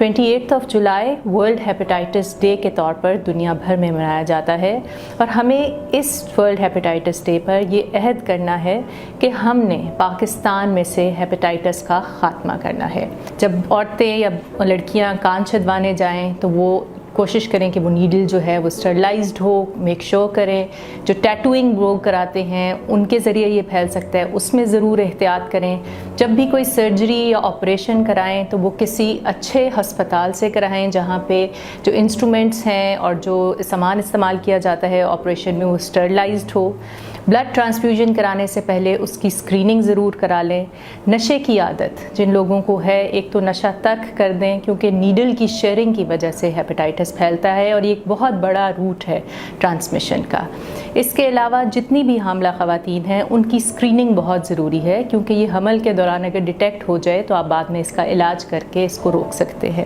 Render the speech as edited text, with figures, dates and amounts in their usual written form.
28 जुलाई world hepatitis day के तौर पर दुनिया भर में मनाया जाता है और हमें इस वर्ल्ड हेपेटाइटिस डे पर ये अहद करना है कि हमने पाकिस्तान में से हेपेटाइटिस का ख़ात्मा करना है। जब औरतें या लड़कियां कान छदवाने जाएं तो वो कोशिश करें कि वो नीडल जो है वो स्टरलाइज्ड हो, मेक श्योर करें। जो टैटूइंग लोग कराते हैं उनके ज़रिए ये फैल सकता है, उसमें ज़रूर एहतियात करें। जब भी कोई सर्जरी या ऑपरेशन कराएं तो वो किसी अच्छे हस्पताल से कराएं जहाँ पे जो इंस्ट्रूमेंट्स हैं और जो सामान इस्तेमाल किया जाता है ऑपरेशन में वो स्टरलाइज्ड हो। ब्लड ट्रांसफ्यूजन कराने से पहले उसकी स्क्रीनिंग ज़रूर करा लें। नशे की आदत जिन लोगों को है, एक तो नशा तर्क कर दें क्योंकि नीडल की शेयरिंग की वजह से हेपेटाइटिस फैलता है और ये एक बहुत बड़ा रूट है ट्रांसमिशन का। इसके अलावा जितनी भी हामला ख़वातीन हैं उनकी स्क्रीनिंग बहुत ज़रूरी है क्योंकि ये हमल के दौरान अगर डिटेक्ट हो जाए तो आप बाद में इसका इलाज करके इसको रोक सकते हैं।